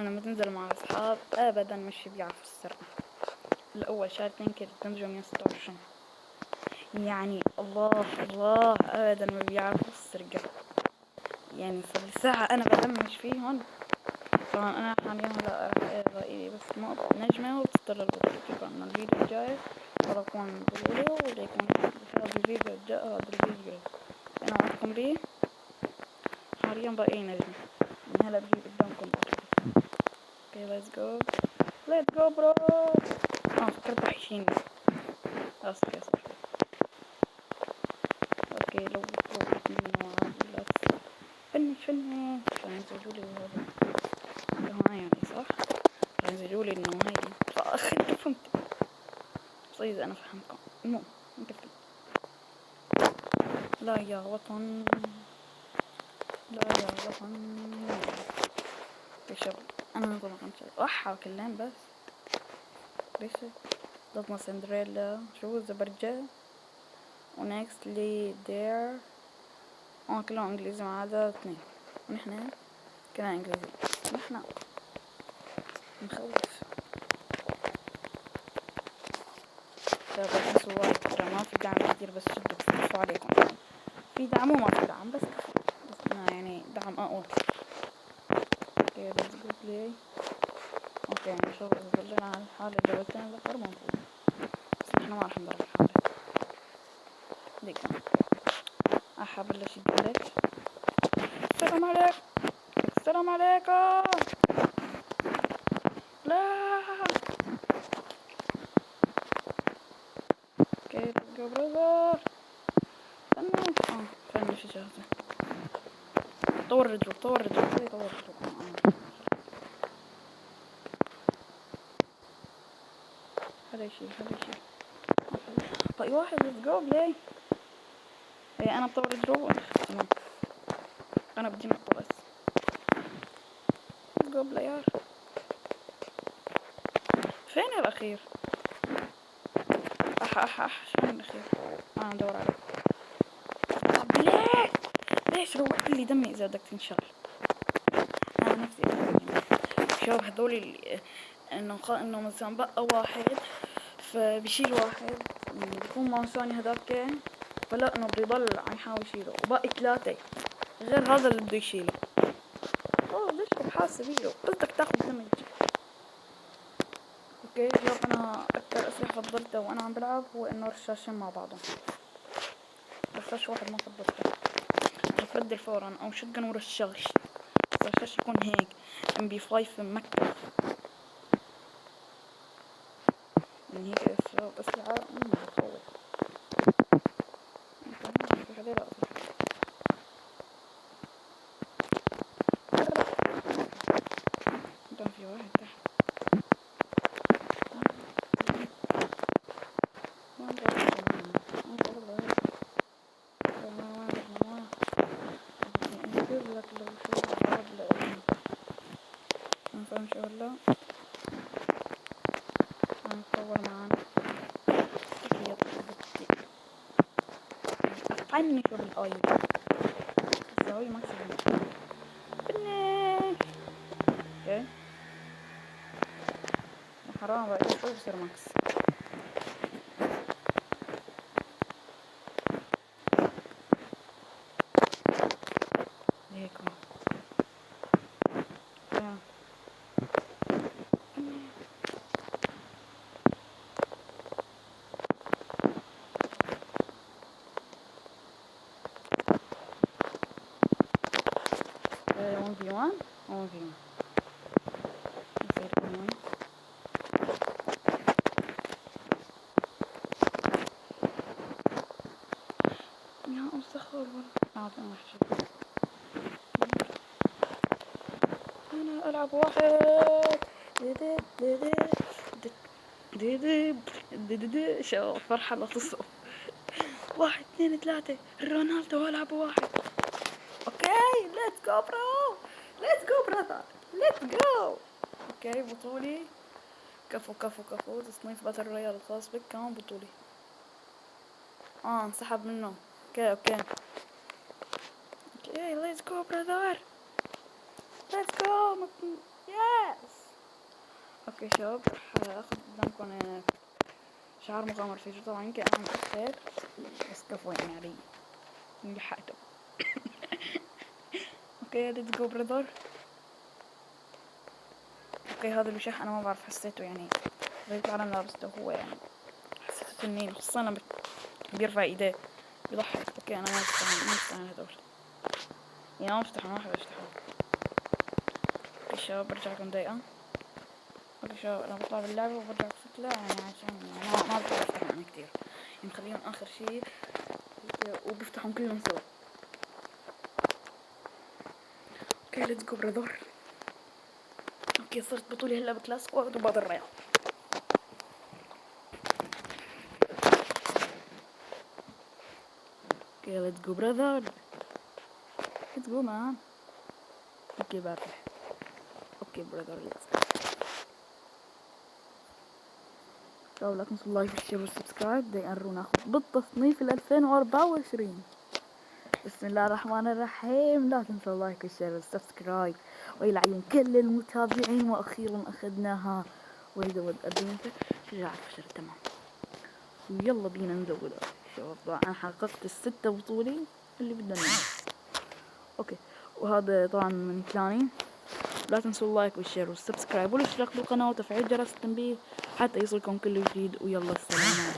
لما تنزل مع الأصحاب أبدا مش بيعرفوا السرقة. الأول شهر 2 كده تنزلوا 126 يعني الله الله أبدا ما بيعرفوا السرقة. يعني صار لي ساعة أنا بدمج فيهم. طبعا أنا حاليا هلا راح إلغي بس ما نجمة وتضطر البطولة. شكرا إن الفيديو الجاي راح يكون بطولة وراح يكون هذا الفيديو الجاي هذا الفيديو أنا وعدكم بيه. حاليا باقي نجمة من هلا بجي قدامكم بطولة. اوكي let's go برو. فكرت راح يشيني أصفر. اوكي لو منه عادي فنش عشان يزوجولي هذا يعني صح. عشان يزوجولي انه هاي فاخر فهمت. صيد انا فهمكم. المهم نكفي. لا يا وطن بشغل انا طبعا وحا كلام بس ليش ضدنا سندريلا شو زبرجة ونكست لي دير كلهم انجليزي ما عدا 2 ونحنا كلنا انجليزي. نحنا مخوف. بس هو ترى ما في دعم كتير بس شدوا كفوا عليكم. في دعم وما في دعم بس كفوا بس يعني دعم اقوى. اوكي let's go play. اوكي نشوف اذا ضلينا على الحالة اللي قلتنا ذكر موجود بس احنا ما راح نضل الحالة ديك. بلش يدلك. السلام عليكم لا. اوكي let's go brother. استنى في جاهزة. طور الرجل هذا شي طيب واحد let's go play. انا بطور الرجل تمام. انا بدي نقطة بس let's go بلاير. فين الاخير؟ شلون الاخير؟ انا ندور عليه. طب ليش روحت لي دمي اذا بدك تنشل. انا نفسي شباب هذول انه مثلا بقى واحد فبيشيل واحد بيكون معه ثاني هذاك فلا انه بده يضل عم يحاول يشيله وباقي 3 غير هذا اللي بده يشيله. ليش بحاسب بيه بس بدك تاخذ دمج. اوكي شباب انا اكثر اسلحة فضلتها وانا عم بلعب هو انه رشاشين مع بعضهم. رشاش واحد ما فضلته بفضل فورا او شتجن ورشاش. رشاش يكون هيك MP5 مكة من هيك شباب اسلحة بتخوف. هذي لا كان في واحد تحت. فهمش ولا هنصور معانا عني شو بالاي الزاوية ماكسيموم اوكي حرام بقى شو بصير ماكس. هيك one v one يا أمسخر أعطينا وحشة. أنا ألعب واحد شو فرحة لا تصف. 1 2 3 رونالدو ألعب واحد. اوكي let's go brother let's go. اوكي بطولي كفو تصنيف باتل رويال الخاص بك كمان بطولي. انسحب منه. اوكي let's go brother let's go yeah اوكي شباب، راح اخذ قدامكم شعار مغامر فيجو. طبعا يمكن انا متأخر بس كفو يعني لحقته. اوكي ليتس جو براذر. اوكي هذا الوشاح انا ما بعرف، حسيته يعني بيطلع انا لابسته هو يعني، حسيته تنين، خصوصا لما بيرفع ايديه بيضحك. اوكي انا ما بستعمل هدول يعني، ما بفتحهم، ما بحب افتحهم. اوكي شباب برجع لكم دقيقة. اوكي شباب انا بطلع باللعبة وبرجع بفتله يعني، عشان يعني ما بقدر افتحهم يعني كتير يعني، مخليهم اخر شي وبفتحهم كلهم سوا. اوكي ليتس جو براذر. اوكي صرت بطولي هلا بكلاس سكواد وبقدر رايح. اوكي ليتس جو براذر، ليتس جو مان. اوكي بفتح. اوكي براذر ليتس جو. شباب لا تنسوا اللايك والشير والسبسكرايب، دقيقة ناخذ بالتصنيف 2024. بسم الله الرحمن الرحيم. لا تنسوا اللايك والشير والسبسكرايب وإلى عيون كل المتابعين. وأخيرا أخذناها ويزود أدمته شجاع الفشل. تمام يلا بينا نزودها شباب. طبعا أنا حققت ال6 بطولي اللي بدنا إياها. أوكي وهذا طبعا من كلاني. لا تنسوا اللايك والشير والسبسكرايب والاشتراك بالقناة وتفعيل جرس التنبيه حتى يصلكم كل جديد. ويلا السلام.